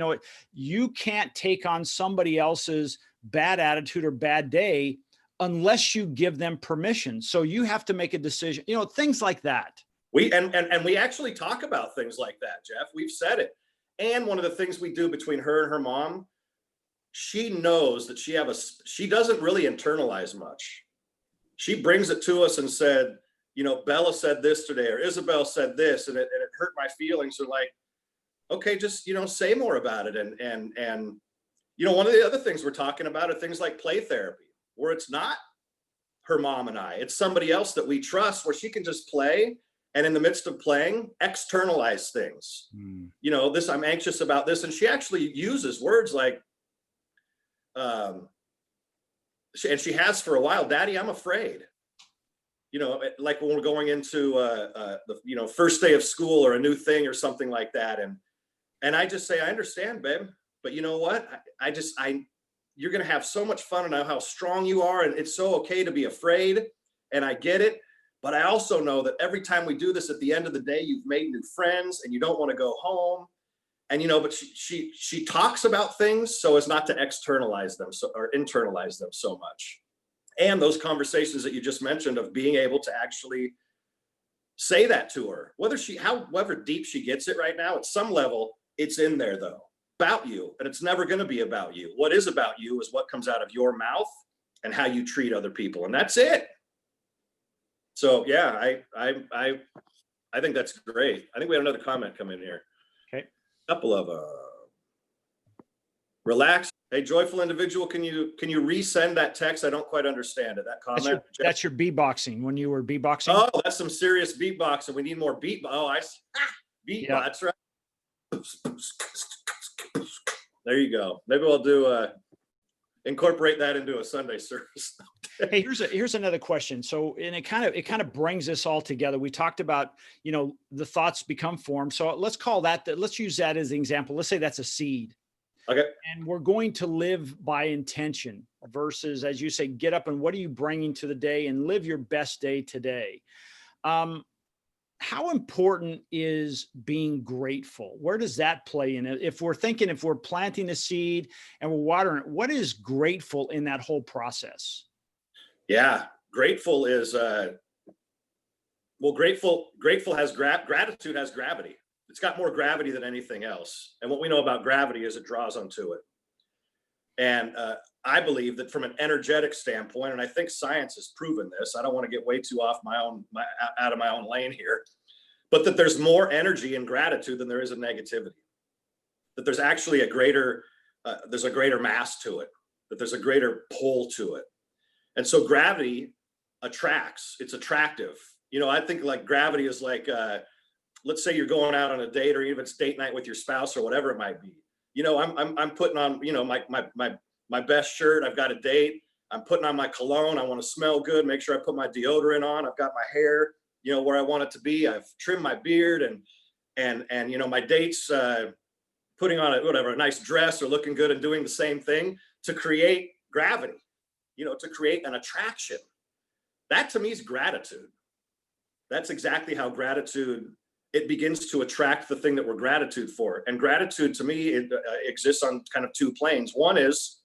you can't take on somebody else's bad attitude or bad day unless you give them permission. So you have to make a decision, things like that. We actually talk about things like that, Jeff. We've said it. And one of the things we do between her and her mom, she knows that she doesn't really internalize much. She brings it to us and said, Bella said this today, or Isabel said this, and it hurt my feelings. So like, okay, just, say more about it. And one of the other things we're talking about are things like play therapy, where it's not her mom and I, it's somebody else that we trust, where she can just play. And in the midst of playing, externalize things. This, I'm anxious about this. And she actually uses words like, and she has for a while, Daddy, I'm afraid. Like when we're going into the first day of school or a new thing or something like that. And I just say, I understand, babe, but you know what? You're going to have so much fun, and I know how strong you are. And it's so okay to be afraid. And I get it. But I also know that every time we do this, at the end of the day, you've made new friends and you don't want to go home. And, but she talks about things so as not to externalize them or internalize them so much. And those conversations that you just mentioned of being able to actually say that to her, however deep she gets it right now, at some level, it's in there though, about you. And it's never going to be about you. What is about you is what comes out of your mouth and how you treat other people. And that's it. So yeah, I think that's great. I think we have another comment come in here. Okay. Couple of relax. Hey, joyful individual, can you resend that text? I don't quite understand it. That comment. That's your beatboxing when you were beatboxing. Oh, that's some serious beatboxing. We need more beat. Oh, beat. Yeah. That's right. There you go. Maybe we'll do incorporate that into a Sunday service. Hey, here's another question. So, and it kind of brings this all together. We talked about, the thoughts become formed. So let's call let's use that as an example. Let's say that's a seed. Okay. And we're going to live by intention versus, as you say, get up and what are you bringing to the day and live your best day today. How important is being grateful? Where does that play in it? If we're planting a seed and we're watering it, what is grateful in that whole process? Yeah, grateful is grateful has gratitude has gravity. It's got more gravity than anything else. And what we know about gravity is it draws onto it. And I believe that from an energetic standpoint, and I think science has proven this, I don't want to get way too off out of my own lane here, but that there's more energy in gratitude than there is in negativity. That there's actually a greater mass to it, that there's a greater pull to it. And so gravity attracts, it's attractive. I think like gravity is like, let's say you're going out on a date, or even if it's date night with your spouse or whatever it might be. I'm putting on, my best shirt. I've got a date. I'm putting on my cologne. I want to smell good. Make sure I put my deodorant on. I've got my hair, where I want it to be. I've trimmed my beard and my date's putting on a nice dress or looking good and doing the same thing to create gravity, to create an attraction. That to me is gratitude. That's exactly how gratitude it begins to attract the thing that we're gratitude for. And gratitude to me, it exists on kind of two planes. One is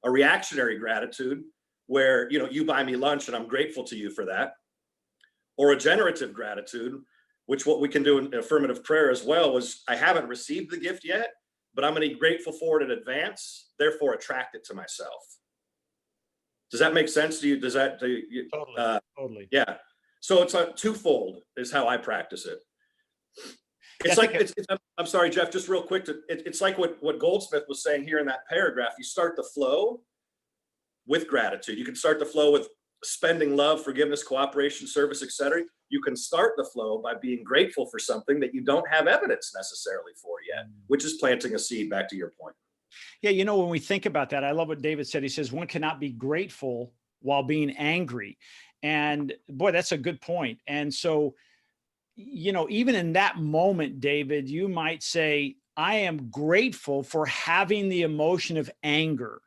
a reactionary gratitude where, you buy me lunch and I'm grateful to you for that. Or a generative gratitude, which what we can do in affirmative prayer as well was, I haven't received the gift yet, but I'm going to be grateful for it in advance, therefore attract it to myself. Does that make sense to you? Does that, Totally. Yeah. So it's a twofold is how I practice it. It's like, I'm sorry, Jeff, just real quick. It's like what Goldsmith was saying here in that paragraph. You start the flow with gratitude. You can start the flow with spending love, forgiveness, cooperation, service, etc. You can start the flow by being grateful for something that you don't have evidence necessarily for yet, which is planting a seed, back to your point. Yeah, when we think about that, I love what David said. He says, one cannot be grateful while being angry. And boy, that's a good point. And so, even in that moment, David, you might say, I am grateful for having the emotion of anger,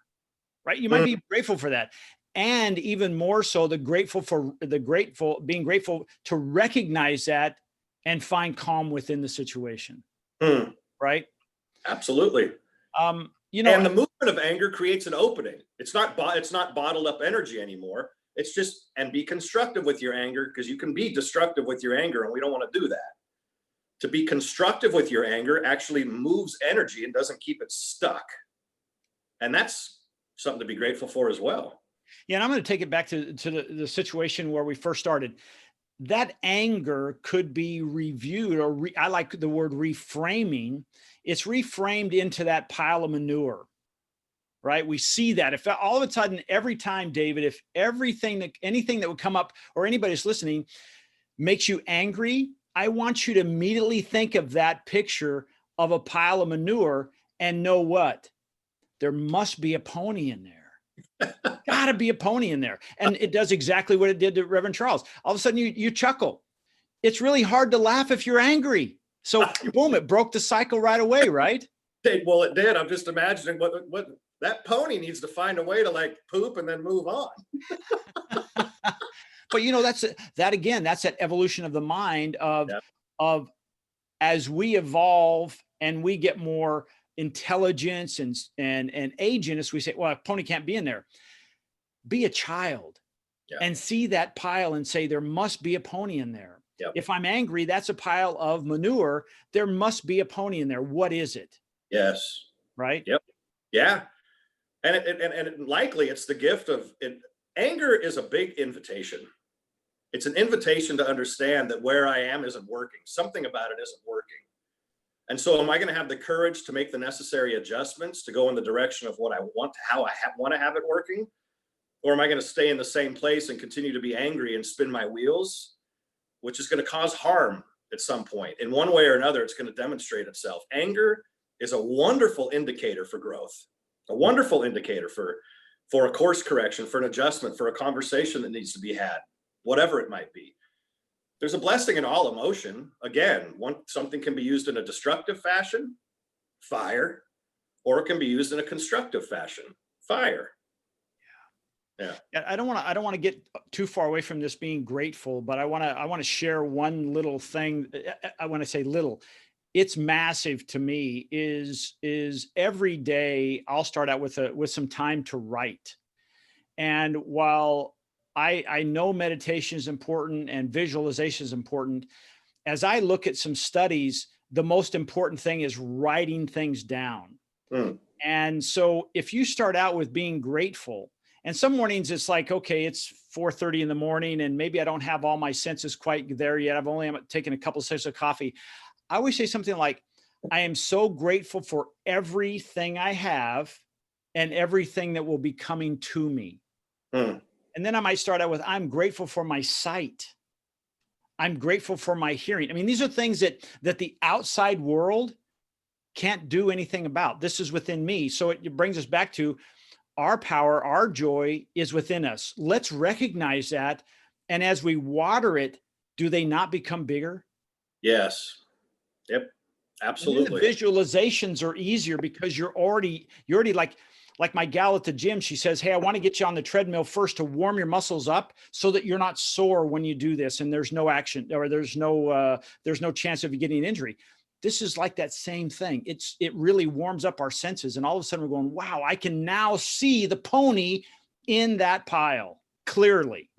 right? You might be grateful for that. And even more so, being grateful to recognize that and find calm within the situation. Right? Absolutely. And the movement of anger creates an opening. It's not bottled up energy anymore. It's just, and be constructive with your anger, because you can be destructive with your anger, and we don't want to do that. To be constructive with your anger actually moves energy and doesn't keep it stuck. And that's something to be grateful for as well. Yeah, and I'm going to take it back to the situation where we first started. That anger could be reviewed, or I like the word reframing. It's reframed into that pile of manure, right? We see that. If all of a sudden, every time, David, if anything that would come up, or anybody's listening, makes you angry, I want you to immediately think of that picture of a pile of manure and know what? There must be a pony in there. Gotta be a pony in there. And it does exactly what it did to Reverend Charles. All of a sudden you chuckle. It's really hard to laugh if you're angry. So boom, it broke the cycle right away, right? Well, it did. I'm just imagining what that pony needs to find a way to like poop and then move on. But that's that evolution of the mind of as we evolve and we get more intelligence and age in us, we say, well, a pony can't be in there. Be a child and see that pile and say, there must be a pony in there. If I'm angry, that's a pile of manure. There must be a pony in there. What is it? Yes. Right. Yep. Yeah. And likely it's the gift of it. Anger is a big invitation. It's an invitation to understand that where I am isn't working. Something about it isn't working. And so am I going to have the courage to make the necessary adjustments to go in the direction of what I want, how I want to have it working? Or am I going to stay in the same place and continue to be angry and spin my wheels, which is going to cause harm at some point? In one way or another, it's going to demonstrate itself. Anger is a wonderful indicator for growth, a wonderful indicator for a course correction, for an adjustment, for a conversation that needs to be had, whatever it might be. There's a blessing in all emotion. Again, something can be used in a destructive fashion, fire, or it can be used in a constructive fashion, fire. Yeah. I don't want to get too far away from this being grateful, but I want to share one little thing. I want to say little. It's massive to me. Is every day I'll start out with some time to write, and while I know meditation is important and visualization is important, as I look at some studies, the most important thing is writing things down. And so if you start out with being grateful, and some mornings it's like, okay, it's 4:30 in the morning and maybe I don't have all my senses quite there yet. I've only taken a couple of sips of coffee. I always say something like, I am so grateful for everything I have and everything that will be coming to me. And then I might start out with, I'm grateful for my sight. I'm grateful for my hearing. I mean, these are things that the outside world can't do anything about. This is within me. So it brings us back to our power, our joy is within us. Let's recognize that. And as we water it, do they not become bigger? Yes. Yep. Absolutely. The visualizations are easier because you're already like, like my gal at the gym, she says, hey, I want to get you on the treadmill first to warm your muscles up so that you're not sore when you do this and there's no action or there's no chance of you getting an injury. This is like that same thing. It really warms up our senses. And all of a sudden we're going, wow, I can now see the pony in that pile clearly.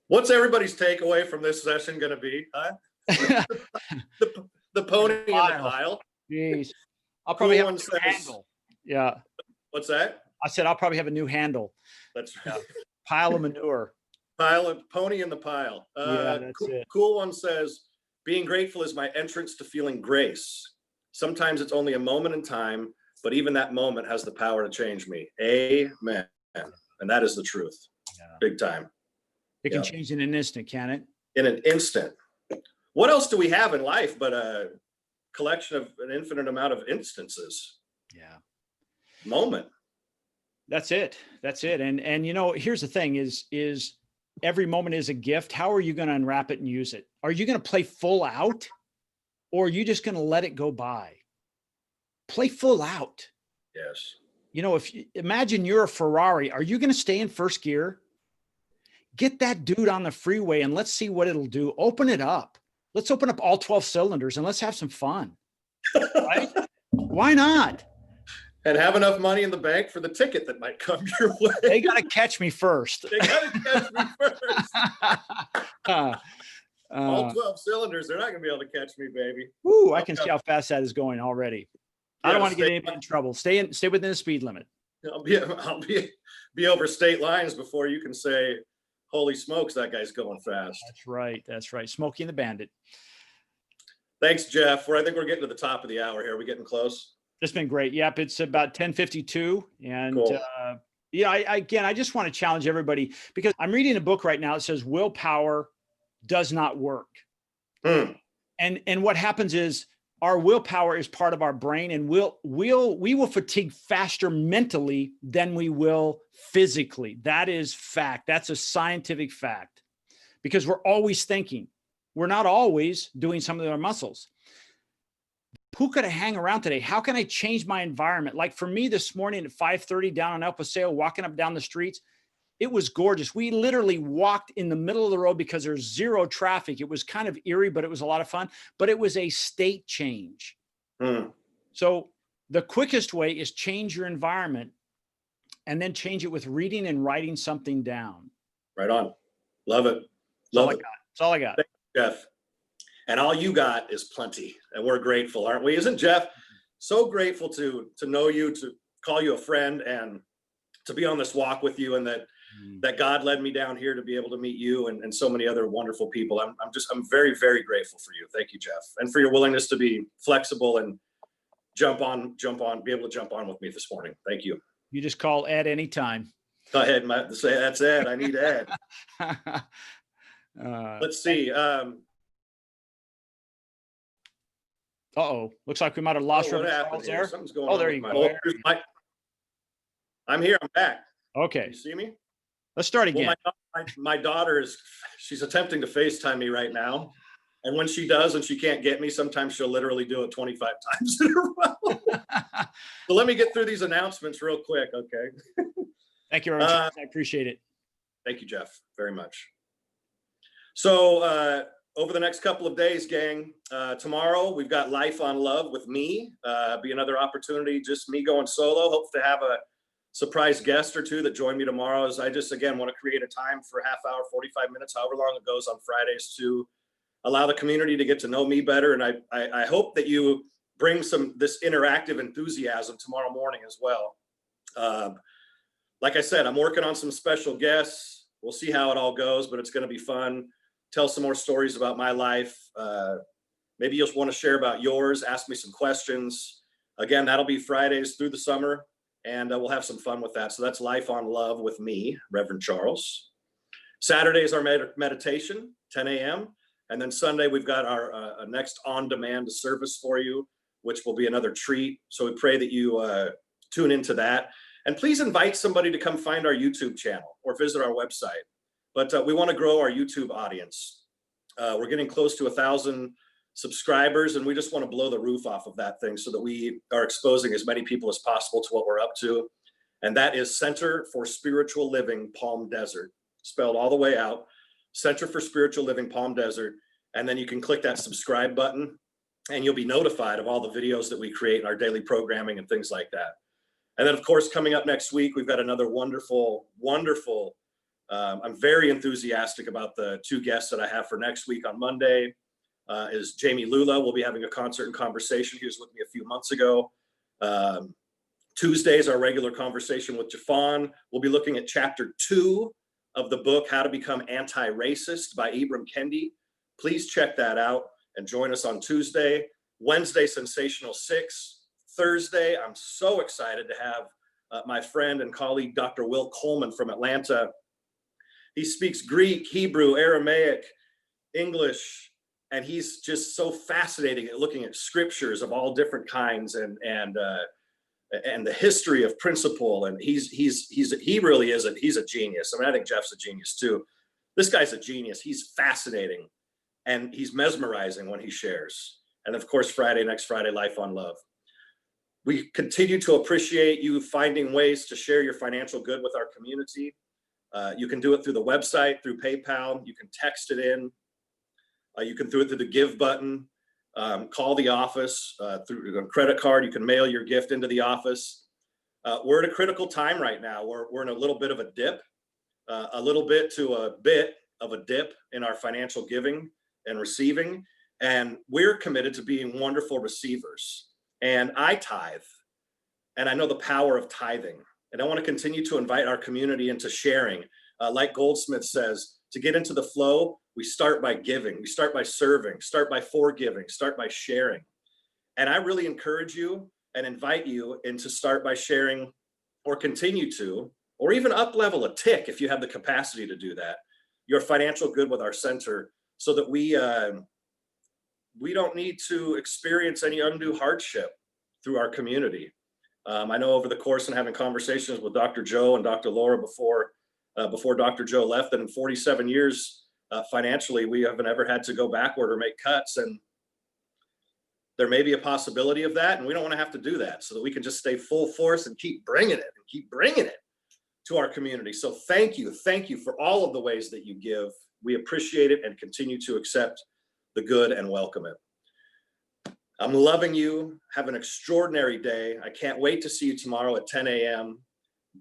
What's everybody's takeaway from this session going to be? Huh? the pony in the pile. Jeez. I'll probably have a new says, handle. Yeah. What's that? I said, I'll probably have a new handle. That's right. Pile of manure. Pile of pony in the pile. Yeah, that's it. Cool one says, being grateful is my entrance to feeling grace. Sometimes it's only a moment in time, but even that moment has the power to change me. Amen. And that is the truth. Yeah. Big time. It can change in an instant, can it? In an instant. What else do we have in life but a collection of an infinite amount of instances? Yeah. Moment. That's it. That's it. And you know, here's the thing is every moment is a gift. How are you going to unwrap it and use it? Are you going to play full out or are you just going to let it go by? Play full out. Yes. You know, if you imagine you're a Ferrari, are you going to stay in first gear? Get that dude on the freeway and let's see what it'll do. Open it up. Let's open up all 12 cylinders and let's have some fun. Right? Why not? And have enough money in the bank for the ticket that might come your way. They got to catch me first. They got to catch me first. All 12 cylinders, they're not going to be able to catch me, baby. Ooh, I can see how fast that is going already. I don't want to get anybody in trouble. Stay within the speed limit. I'll be over state lines before you can say, holy smokes, that guy's going fast. That's right. That's right. Smokey and the Bandit. Thanks, Jeff. I think we're getting to the top of the hour here. Are we getting close? It's been great. Yep. It's about 10:52. And cool. Yeah, I just want to challenge everybody because I'm reading a book right now that says willpower does not work. And what happens is our willpower is part of our brain and we will fatigue faster mentally than we will physically. That is fact. That's a scientific fact because we're always thinking. We're not always doing something with our muscles. Who could I hang around today? How can I change my environment? Like for me this morning at 5:30 down on El Paseo, walking up down the streets, it was gorgeous. We literally walked in the middle of the road because there's zero traffic. It was kind of eerie, but it was a lot of fun. But it was a state change. So the quickest way is change your environment and then change it with reading and writing something down. Right on. Love it. Love it. That's all I got. Thanks, Jeff. And all you got is plenty. And we're grateful, aren't we? Isn't Jeff so grateful to know you, to call you a friend and to be on this walk with you, and that God led me down here to be able to meet you and so many other wonderful people. I'm very, very grateful for you. Thank you, Jeff. And for your willingness to be flexible and be able to jump on with me this morning. Thank you. You just call Ed anytime. Go ahead, Matt. Say that's Ed. I need Ed. Let's see. Looks like we might have lost Reverend Charles there. Something's going on. There you go. I'm here. I'm back. Okay. You see me? Let's start again. Well, my daughter she's attempting to FaceTime me right now. And when she does and she can't get me, sometimes she'll literally do it 25 times in a row. So let me get through these announcements real quick, okay? Thank you, Reverend Charles. I appreciate it. Thank you, Jeff, very much. So over the next couple of days, gang, tomorrow we've got Life on Love with me. Be another opportunity, just me going solo. Hope to have a surprise guest or two that join me tomorrow, as I just, again, want to create a time for half hour, 45 minutes, however long it goes on Fridays, to allow the community to get to know me better. And I hope that you bring this interactive enthusiasm tomorrow morning as well. Like I said, I'm working on some special guests. We'll see how it all goes, but it's going to be fun. Tell some more stories about my life. Maybe you'll want to share about yours, ask me some questions. Again, that'll be Fridays through the summer, and we'll have some fun with that. So that's Life on Love with me, Reverend Charles. Saturday is our meditation, 10 a.m. And then Sunday, we've got our next on-demand service for you, which will be another treat. So we pray that you tune into that. And please invite somebody to come find our YouTube channel or visit our website. But we want to grow our YouTube audience. We're getting close to 1,000 subscribers, and we just want to blow the roof off of that thing so that we are exposing as many people as possible to what we're up to. And that is Center for Spiritual Living Palm Desert, spelled all the way out, Center for Spiritual Living Palm Desert. And then you can click that subscribe button and you'll be notified of all the videos that we create in our daily programming and things like that. And then, of course, coming up next week, we've got another wonderful, I'm very enthusiastic about the two guests that I have for next week. On Monday is Jamie Lula. We'll be having a concert and conversation. He was with me a few months ago. Tuesday is our regular conversation with Jafon. We'll be looking at chapter 2 of the book, How to Become Anti-Racist by Ibram Kendi. Please check that out and join us on Tuesday. Wednesday, Sensational 6. Thursday, I'm so excited to have my friend and colleague, Dr. Will Coleman from Atlanta. He speaks Greek, Hebrew, Aramaic, English, and he's just so fascinating at looking at scriptures of all different kinds and the history of principle. And he really is he's a genius. I mean, I think Jeff's a genius too. This guy's a genius. He's fascinating and he's mesmerizing when he shares. And of course, next Friday, Life on Love. We continue to appreciate you finding ways to share your financial good with our community. You can do it through the website, through PayPal. You can text it in. You can do it through the give button. Call the office through a credit card. You can mail your gift into the office. We're at a critical time right now. We're in a little bit of a dip, a bit of a dip in our financial giving and receiving. And we're committed to being wonderful receivers. And I tithe, and I know the power of tithing. And I want to continue to invite our community into sharing. Like Goldsmith says, to get into the flow, we start by giving, we start by serving, start by forgiving, start by sharing. And I really encourage you and invite you into start by sharing, or continue to, or even up level a tick if you have the capacity to do that, your financial good with our center, so that we don't need to experience any undue hardship through our community. I know over the course and having conversations with Dr. Joe and Dr. Laura before Dr. Joe left, that in 47 years financially, we haven't ever had to go backward or make cuts. And there may be a possibility of that. And we don't want to have to do that, so that we can just stay full force and keep bringing it to our community. So thank you for all of the ways that you give. We appreciate it and continue to accept the good and welcome it. I'm loving you. Have an extraordinary day. I can't wait to see you tomorrow at 10 a.m.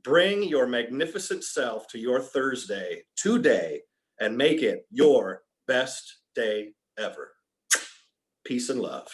Bring your magnificent self to your Thursday today and make it your best day ever. Peace and love.